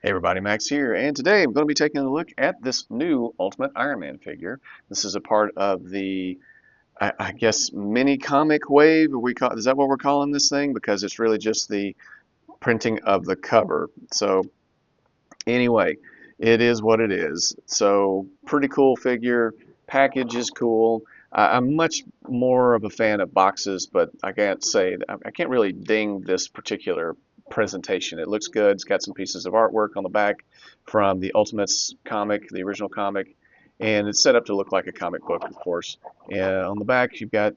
Hey everybody, Max here, and today I'm going to be taking a look at this new Ultimate Iron Man figure. This is a part of the, I guess, mini comic wave. Is that what we're calling this thing? Because it's really just the printing of the cover. So anyway, it is what it is. So pretty cool figure. Package is cool. I'm much more of a fan of boxes, but I can't say I can't really ding this particular presentation. It looks good. It's got some pieces of artwork on the back from the Ultimates comic, the original comic, and it's set up to look like a comic book, of course. And on the back, you've got,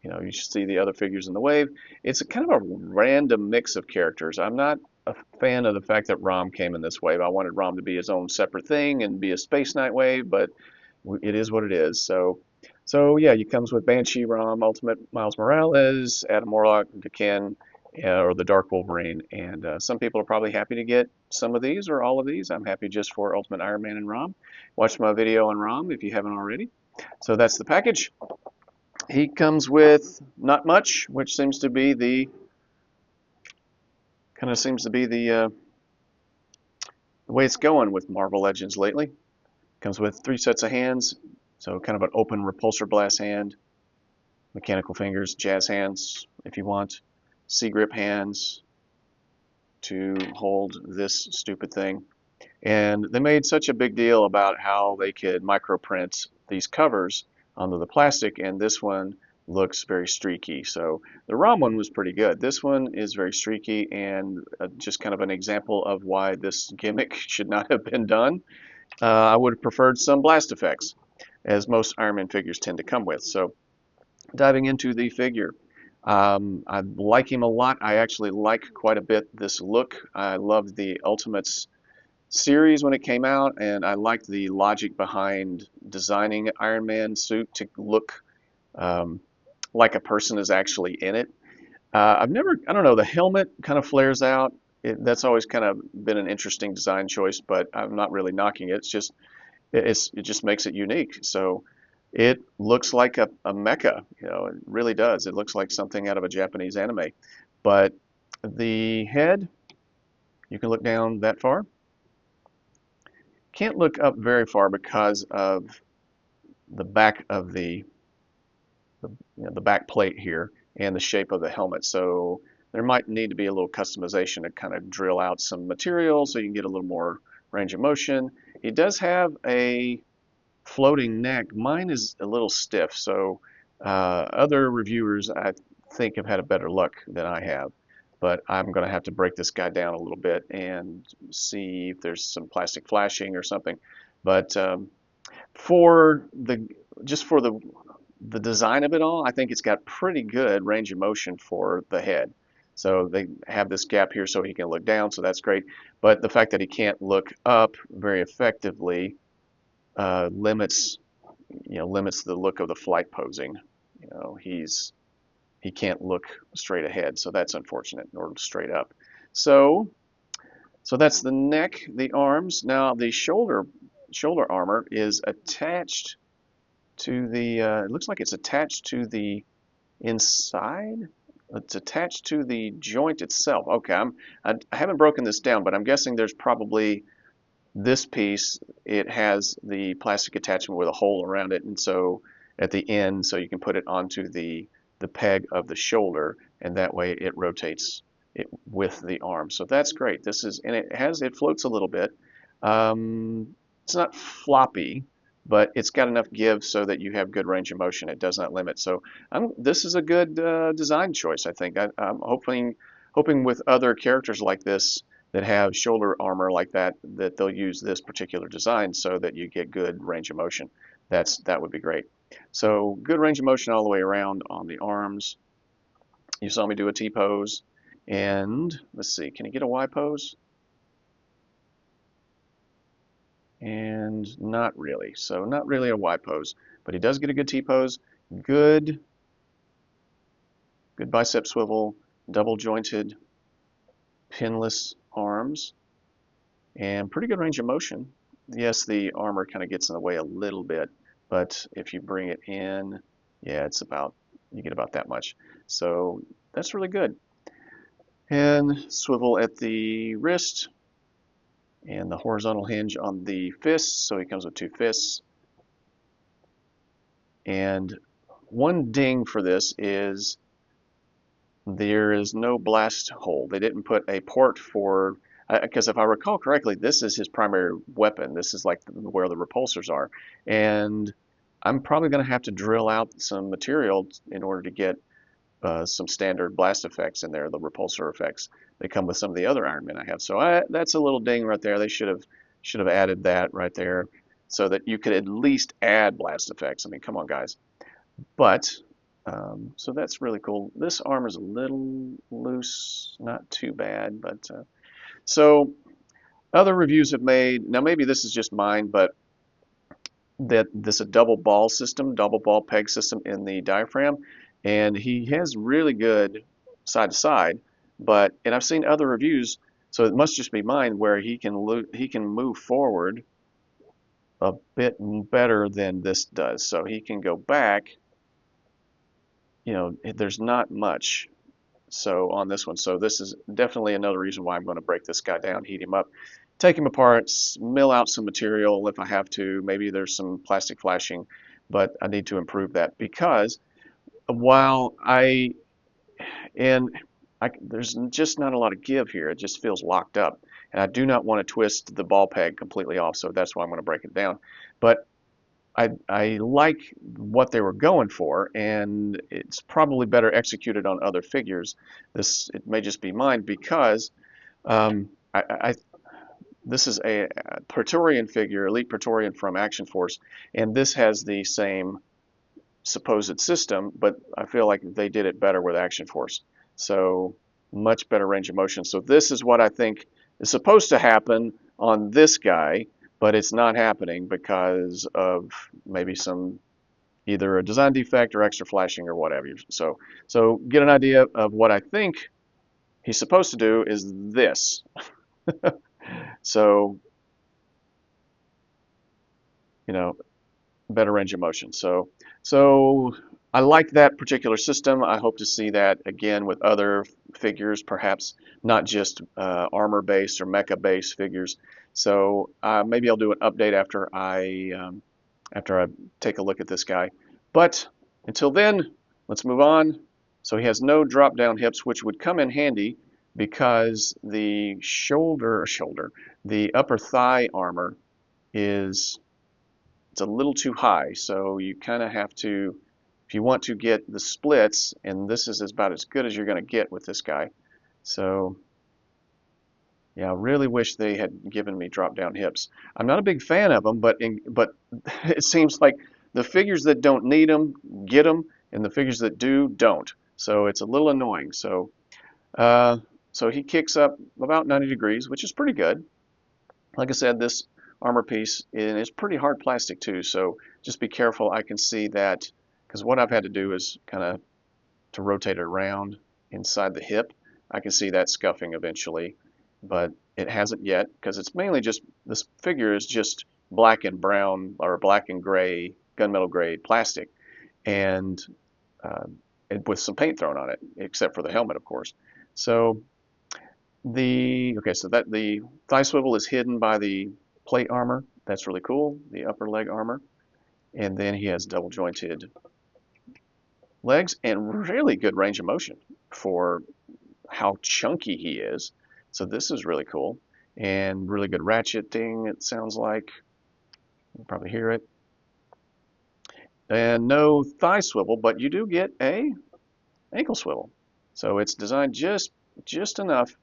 you should see the other figures in the wave. It's a kind of a random mix of characters. I'm not a fan of the fact that Rom came in this wave. I wanted Rom to be his own separate thing and be a Space Knight wave, but it is what it is. So yeah, he comes with Banshee, Rom, Ultimate Miles Morales, Adam Warlock, Daken, or the Dark Wolverine. And some people are probably happy to get some of these or all of these. I'm happy just for Ultimate Iron Man and Rom. Watch my video on Rom if you haven't already. So that's the package. He comes with not much, which seems to be the the way it's going with Marvel Legends lately. Comes with 3 sets of hands, so kind of an open repulsor blast hand, mechanical fingers, jazz hands if you want, C-grip hands to hold this stupid thing. And they made such a big deal about how they could microprint these covers onto the plastic, and this one looks very streaky. So the ROM one was pretty good. This one is very streaky and just kind of an example of why this gimmick should not have been done. I would have preferred some blast effects, as most Iron Man figures tend to come with. So diving into the figure, I like him a lot. I actually like quite a bit this look. I loved the Ultimates series when it came out, and I liked the logic behind designing Iron Man suit to look um, like a person is actually in it. I don't know, the helmet kind of flares out. That's always kind of been an interesting design choice, but I'm not really knocking it. It just makes it unique. So it looks like a mecha, it really does. It looks like something out of a Japanese anime. But the head, you can look down that far. Can't look up very far because of the back of the back plate here and the shape of the helmet. So there might need to be a little customization to kind of drill out some material so you can get a little more range of motion. It does have a floating neck. Mine is a little stiff, so other reviewers I think have had a better luck than I have. But I'm going to have to break this guy down a little bit and see if there's some plastic flashing or something. But for the just for the design of it all, I think it's got pretty good range of motion for the head. So they have this gap here so he can look down, so that's great. But the fact that he can't look up very effectively limits limits the look of the flight posing. He can't look straight ahead, so that's unfortunate, or straight up. So that's the neck, the arms. Now the shoulder armor is attached to the. It looks like it's attached to the inside. It's attached to the joint itself. Okay, I haven't broken this down, but I'm guessing there's probably this piece. It has the plastic attachment with a hole around it, and so at the end, so you can put it onto the peg of the shoulder, and that way it rotates it with the arm. So that's great. And it floats a little bit. It's not floppy, but it's got enough give so that you have good range of motion. It does not limit. So this is a good design choice, I think. I'm hoping with other characters like this that have shoulder armor like that they'll use this particular design so that you get good range of motion. That would be great. So good range of motion all the way around on the arms. You saw me do a T pose, and let's see, can you get a Y pose? And not really. So not really a Y pose, but he does get a good T pose. Good bicep swivel, double jointed, pinless arms, and pretty good range of motion. Yes, the armor kind of gets in the way a little bit, but if you bring it in, yeah, you get about that much. So that's really good. And swivel at the wrist, and the horizontal hinge on the fists, so he comes with 2 fists. And one ding for this is there is no blast hole. They didn't put a port for, because if I recall correctly, this is his primary weapon. This is like where the repulsors are. And I'm probably going to have to drill out some material in order to get some standard blast effects in there, the repulsor effects that come with some of the other Iron Men I have. So that's a little ding right there. They should have added that right there so that you could at least add blast effects. I mean, come on, guys. But so that's really cool. This armor's a little loose, not too bad, but so other reviews have made, now maybe this is just mine, but that this a double ball system, double ball peg system in the diaphragm, and he has really good side to side, and I've seen other reviews, so it must just be mine where he can move forward a bit better than this does. So he can go back, you know, there's not much so on this one. So this is definitely another reason why I'm going to break this guy down, heat him up, take him apart, mill out some material if I have to. Maybe there's some plastic flashing, but I need to improve that because while there's just not a lot of give here. It just feels locked up, and I do not want to twist the ball peg completely off. So that's why I'm going to break it down. But I like what they were going for, and it's probably better executed on other figures. It may just be mine because um, this is a Praetorian figure, Elite Praetorian from Action Force, and this has the same supposed system, but I feel like they did it better with Action Force. So much better range of motion. So this is what I think is supposed to happen on this guy, but it's not happening because of maybe some either a design defect or extra flashing or whatever. So get an idea of what I think he's supposed to do is this. So, you know, better range of motion. So I like that particular system. I hope to see that again with other figures, perhaps not just armor-based or mecha-based figures. So maybe I'll do an update after I take a look at this guy. But until then, let's move on. So he has no drop-down hips, which would come in handy because the the upper thigh armor it's a little too high. So you kind of have to, if you want to get the splits, and this is about as good as you're going to get with this guy. So yeah, I really wish they had given me drop-down hips. I'm not a big fan of them, but it seems like the figures that don't need them get them, and the figures that do don't. So it's a little annoying. Uh, so he kicks up about 90 degrees, which is pretty good. Like I said, this armor piece is pretty hard plastic too, so just be careful. I can see that because what I've had to do is kind of to rotate it around inside the hip. I can see that scuffing eventually, but it hasn't yet because it's mainly just, this figure is just black and brown or black and gray, gunmetal gray plastic, and with some paint thrown on it, except for the helmet, of course. So the thigh swivel is hidden by the plate armor. That's really cool, the upper leg armor. And then he has double jointed legs and really good range of motion for how chunky he is. So this is really cool and really good ratcheting, it sounds like. You can probably hear it. And no thigh swivel, but you do get a ankle swivel. So it's designed just enough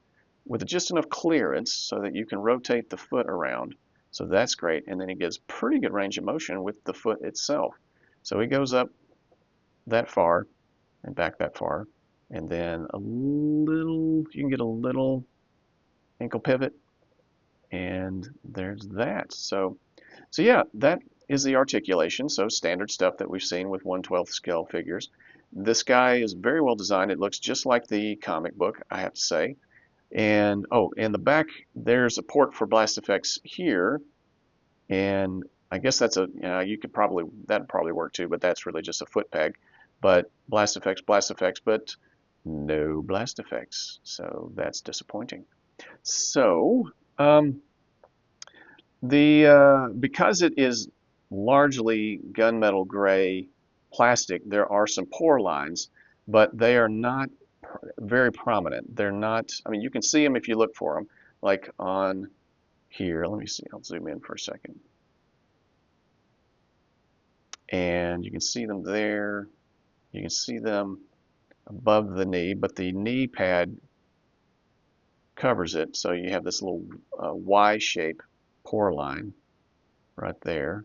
with just enough clearance so that you can rotate the foot around. So that's great. And then he gets pretty good range of motion with the foot itself. So he goes up that far and back that far. And then you can get a little ankle pivot. And there's that. So yeah, that is the articulation. So standard stuff that we've seen with 1/12 scale figures. This guy is very well designed. It looks just like the comic book, I have to say. And oh, in the back, there's a port for blast effects here, and I guess that's that'd probably work too, but that's really just a foot peg. But blast effects, but no blast effects, so that's disappointing. So Because it is largely gunmetal gray plastic, there are some pore lines, but they are not very prominent. They're not, I mean, you can see them if you look for them, like on here. Let me see, I'll zoom in for a second. And you can see them there. You can see them above the knee, but the knee pad covers it. So you have this little Y shape pore line right there.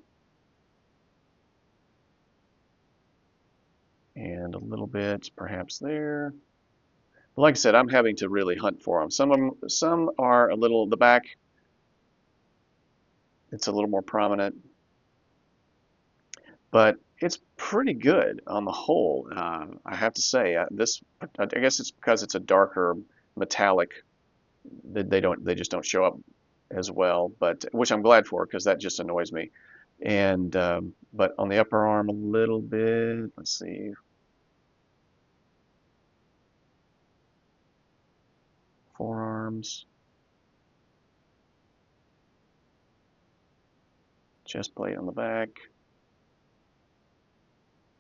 And a little bit perhaps there. But like I said, I'm having to really hunt for them. Some are a little, the back, it's a little more prominent, but it's pretty good on the whole. I have to say, I guess it's because it's a darker metallic. They just don't show up as well. But which I'm glad for because that just annoys me. And but on the upper arm a little bit. Let's see, forearms, chest plate on the back.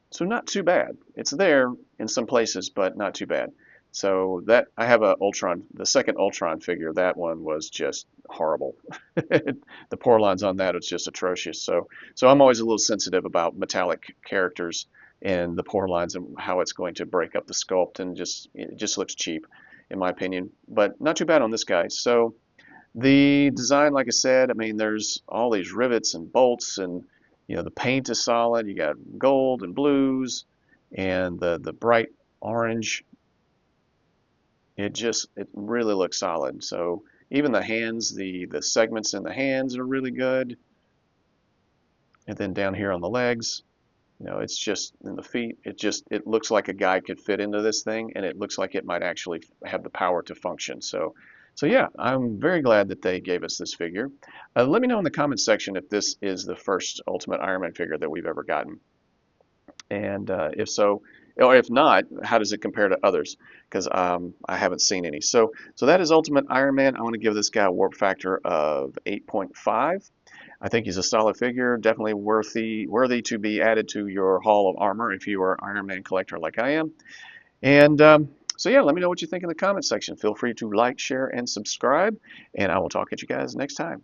So not too bad. It's there in some places, but not too bad. So that I have a Ultron, the second Ultron figure. That one was just horrible. The pore lines on that was just atrocious. So I'm always a little sensitive about metallic characters and the pore lines and how it's going to break up the sculpt, and it just looks cheap, in my opinion. But not too bad on this guy. So the design, like I said, I mean, there's all these rivets and bolts, and the paint is solid. You got gold and blues, and the bright orange. It really looks solid. So even the hands, the segments in the hands are really good, and then down here on the legs, it's just in the feet. It looks like a guy could fit into this thing, and it looks like it might actually have the power to function. So yeah, I'm very glad that they gave us this figure. Let me know in the comments section if this is the first Ultimate Iron Man figure that we've ever gotten, and if so, or if not, how does it compare to others? Because I haven't seen any. So that is Ultimate Iron Man. I want to give this guy a warp factor of 8.5. I think he's a solid figure, definitely worthy to be added to your Hall of Armor if you are an Iron Man collector like I am. And so yeah, let me know what you think in the comment section. Feel free to like, share, and subscribe, and I will talk at you guys next time.